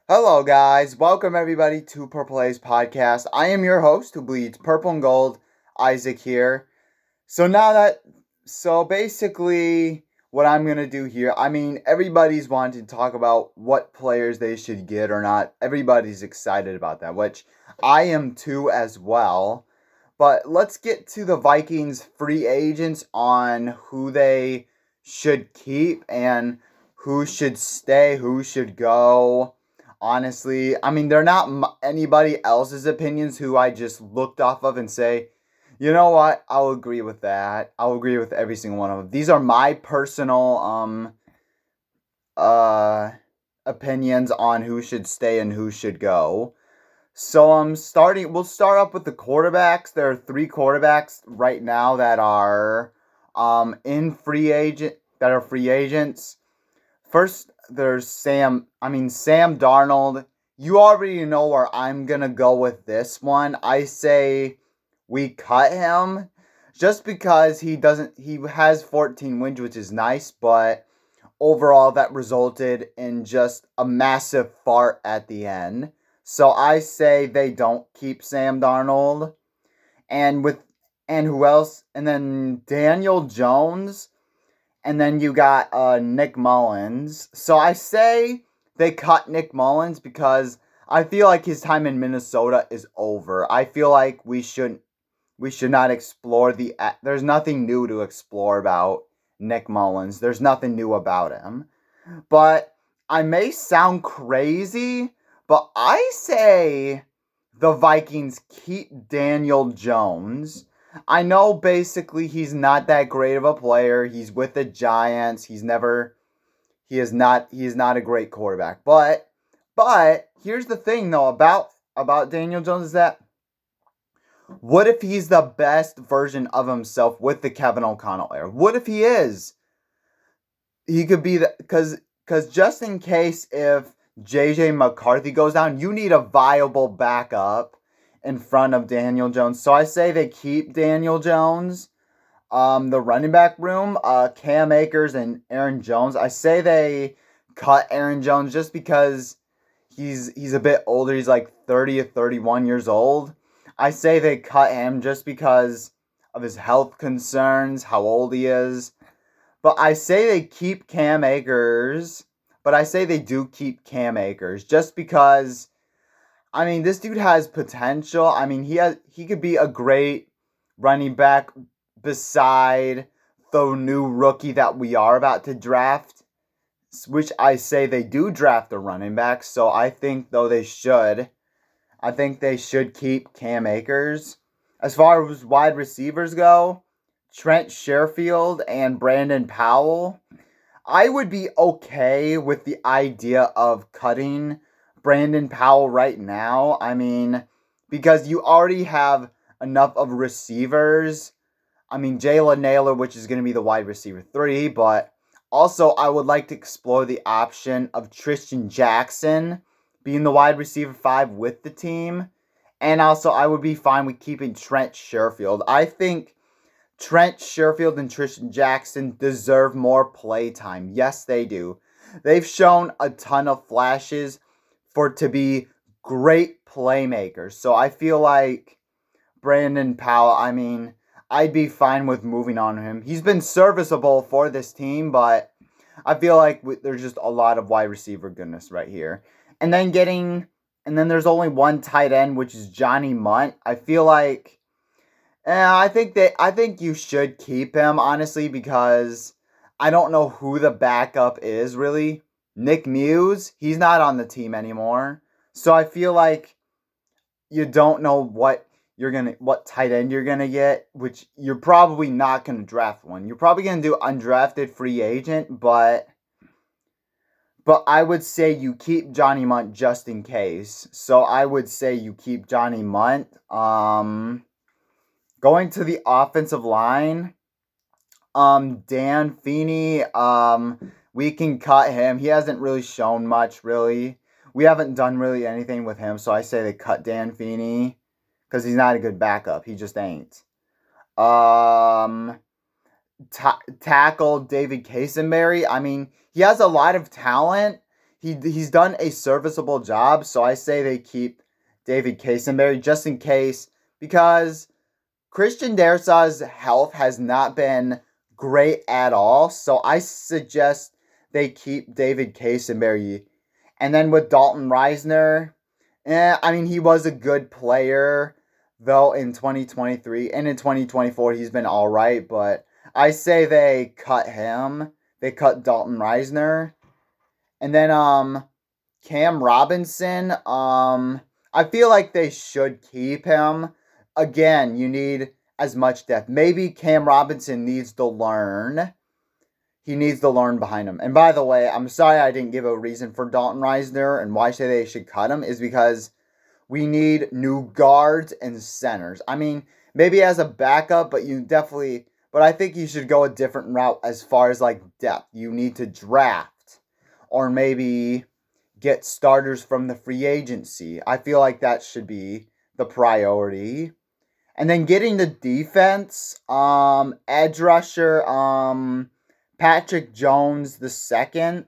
Hello, guys. Welcome, everybody, to Purple Haze Podcast. I am your host who bleeds purple and gold, Isaac here. So, now that, so basically, what I'm going to do here, everybody's wanting to talk about what players they should get or not. Everybody's excited about that, which I am too as well. But let's get to the Vikings free agents on who they should keep and who should stay, who should go. Honestly, they're not anybody else's opinions who I just looked off of and say, you know what, I'll agree with that. I'll agree with every single one of them. These are my personal uh opinions on who should stay and who should go. So I'm starting. We'll start up with the quarterbacks. There are three quarterbacks right now that are in free agent that are free agents. First, there's Sam Darnold. You already know where I'm gonna go with this one. I say we cut him just because he has 14 wins, which is nice, but overall that resulted in just a massive fart at the end. So I say they don't keep Sam Darnold. And with and who else? And then Daniel Jones, and then you got Nick Mullins. So I say they cut Nick Mullins because I feel like his time in Minnesota is over. I feel like we should not explore there's nothing new to explore about Nick Mullins. There's nothing new about him. But I may sound crazy, but I say the Vikings keep Daniel Jones. I know basically he's not that great of a player. He's with the Giants. He is not a great quarterback. But here's the thing though about Daniel Jones is that what if he's the best version of himself with the Kevin O'Connell era? What if he is? He could be the because just in case if JJ McCarthy goes down, you need a viable backup in front of Daniel Jones. So I say they keep Daniel Jones. The running back room, Cam Akers and Aaron Jones. I say they cut Aaron Jones just because he's a bit older. He's like 30 or 31 years old. I say they cut him just because of his health concerns, how old he is. But I say they keep Cam Akers. But I say they do keep Cam Akers just because this dude has potential. He could be a great running back beside the new rookie that we are about to draft, which I say they do draft a running back. So I think though they should. I think they should keep Cam Akers. As far as wide receivers go, Trent Sherfield and Brandon Powell. I would be okay with the idea of cutting Brandon Powell right now. Because you already have enough of receivers. Jalen Naylor, which is going to be the wide receiver 3, but also I would like to explore the option of Tristan Jackson being the wide receiver 5 with the team. And also, I would be fine with keeping Trent Sherfield. I think Trent Sherfield and Tristan Jackson deserve more play time. Yes, they do. They've shown a ton of flashes to be great playmakers. So I feel like Brandon Powell, I'd be fine with moving on him. He's been serviceable for this team, but I feel like there's just a lot of wide receiver goodness right here. And then there's only one tight end, which is Johnny Munt. I feel like I think you should keep him, honestly, because I don't know who the backup is, really. Nick Muse, he's not on the team anymore. So I feel like you don't know what tight end you're gonna get, which you're probably not gonna draft one. You're probably gonna do undrafted free agent, but I would say you keep Johnny Munt just in case. So I would say you keep Johnny Munt. Going to the offensive line, Dan Feeney, we can cut him. He hasn't really shown much, really. We haven't done really anything with him, so I say they cut Dan Feeney because he's not a good backup. He just ain't. Um, Tackle David Casenberry. He has a lot of talent. he's done a serviceable job, so I say they keep David Casenberry just in case, because Christian Dersaw's health has not been great at all, so I suggest they keep David Casenberry. And then with Dalton Reisner, I mean, he was a good player, though, in 2023. And in 2024, he's been all right, but I say they cut him. They cut Dalton Reisner. And then Cam Robinson, I feel like they should keep him. Again, you need as much depth. Maybe Cam Robinson needs to learn. He needs to learn behind him. And by the way, I'm sorry I didn't give a reason for Dalton Reisner and why I say they should cut him is because we need new guards and centers. I mean, maybe as a backup, but I think you should go a different route as far as like depth. You need to draft or maybe get starters from the free agency. I feel like that should be the priority. And then getting the defense, edge rusher, Patrick Jones the second.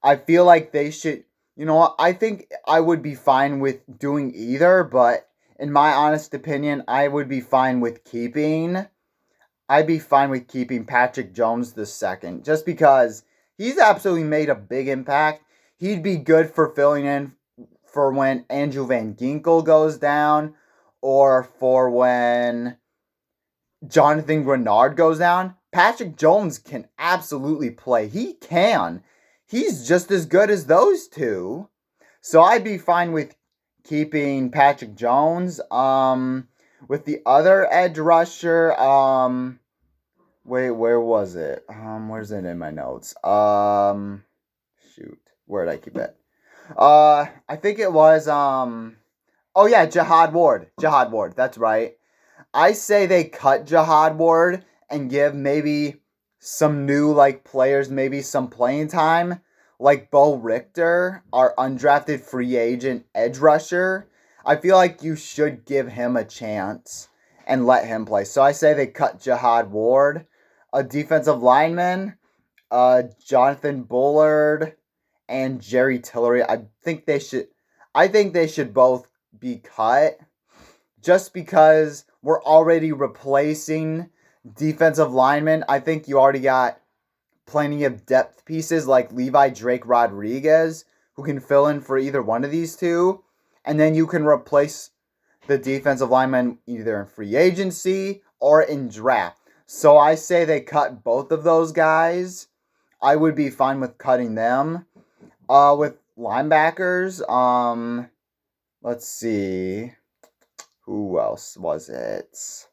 I feel like they should, I think I would be fine with doing either, but in my honest opinion, I'd be fine with keeping Patrick Jones the second, just because he's absolutely made a big impact. He'd be good for filling in for when Andrew Van Ginkel goes down, or for when Jonathan Grenard goes down. Patrick Jones can absolutely play. He can. He's just as good as those two. So I'd be fine with keeping Patrick Jones. With the other edge rusher, wait, where was it? Where's it in my notes? Shoot, where did I keep it? I think it was, oh yeah, Jihad Ward. Jihad Ward, that's right. I say they cut Jihad Ward and give maybe some new players maybe some playing time, like Bo Richter, our undrafted free agent edge rusher. I feel like you should give him a chance and let him play. So I say they cut Jihad Ward. A defensive lineman, Jonathan Bullard and Jerry Tillery. I think they should both be cut, just because we're already replacing defensive linemen. I think you already got plenty of depth pieces like Levi Drake Rodriguez, who can fill in for either one of these two. And then you can replace the defensive lineman either in free agency or in draft. So I say they cut both of those guys. I would be fine with cutting them. With linebackers, let's see. Who else was it?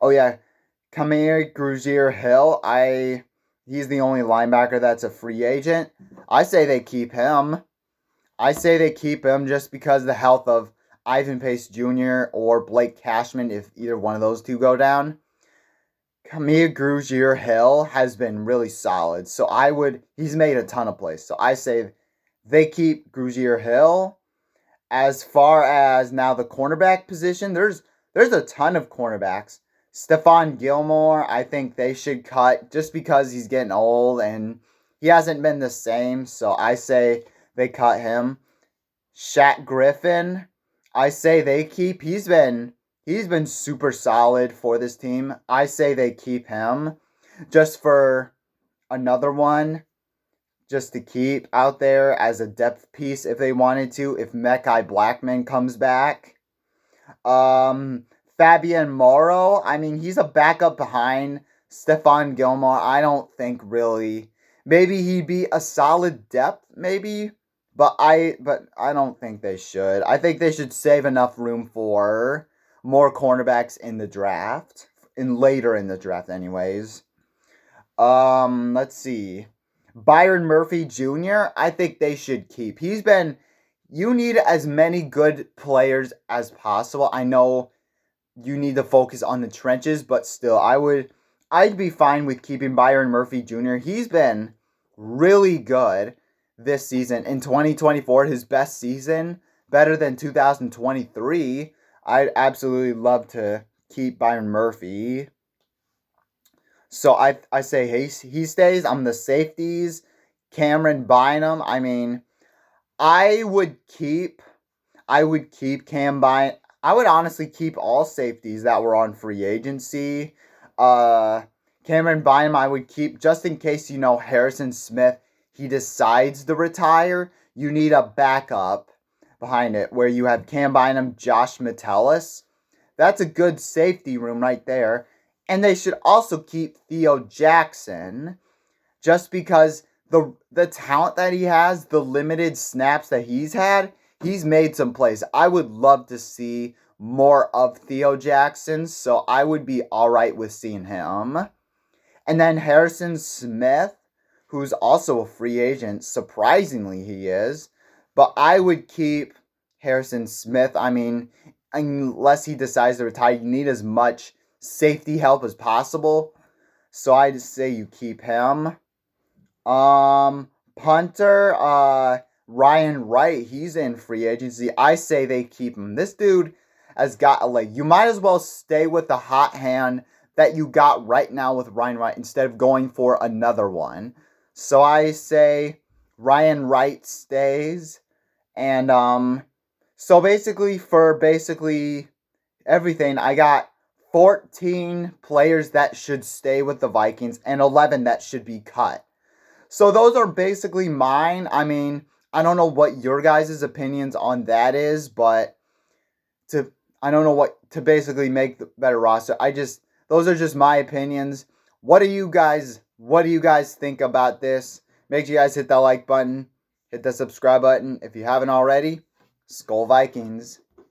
Oh yeah, Kamir Grugier-Hill. He's the only linebacker that's a free agent. I say they keep him. Just because of the health of Ivan Pace Jr. or Blake Cashman, if either one of those two go down. Kamir Grugier-Hill has been really solid. So he's made a ton of plays. So I say they keep Grugier-Hill. As far as now the cornerback position, there's a ton of cornerbacks. Stephon Gilmore, I think they should cut just because he's getting old and he hasn't been the same. So I say they cut him. Shaq Griffin, I say they keep. He's been super solid for this team. I say they keep him just for another one, just to keep out there as a depth piece if they wanted to, if Mekhi Blackman comes back. Fabian Moreau, I mean, he's a backup behind Stephon Gilmore. I don't think really. Maybe he'd be a solid depth, maybe. But I don't think they should. I think they should save enough room for more cornerbacks in the draft. Later in the draft anyways. Let's see. Byron Murphy Jr., I think they should keep. You need as many good players as possible. I know you need to focus on the trenches, but still, I'd be fine with keeping Byron Murphy Jr. He's been really good this season. In 2024, his best season, better than 2023. I'd absolutely love to keep Byron Murphy. So I say he stays. I'm the safeties. Cameron Bynum. I mean, I would keep Cam Bynum. I would honestly keep all safeties that were on free agency. Cameron Bynum I would keep just in case, Harrison Smith, he decides to retire. You need a backup behind it where you have Cam Bynum, Josh Metellus. That's a good safety room right there. And they should also keep Theo Jackson just because the talent that he has, the limited snaps that he's had, he's made some plays. I would love to see more of Theo Jackson, so I would be all right with seeing him. And then Harrison Smith, who's also a free agent, surprisingly he is, but I would keep Harrison Smith. I mean, unless he decides to retire, you need as much safety help as possible. So I'd say you keep him. Punter, Ryan Wright, he's in free agency. I say they keep him. This dude has got a leg. You might as well stay with the hot hand that you got right now with Ryan Wright instead of going for another one. So I say Ryan Wright stays. And so basically for everything, I got 14 players that should stay with the Vikings and 11 that should be cut. So those are basically mine. I mean, I don't know what your guys' opinions on that is, but I don't know what to basically make the better roster. Those are just my opinions. What do you guys think about this? Make sure you guys hit that like button, hit the subscribe button if you haven't already. Skol Vikings.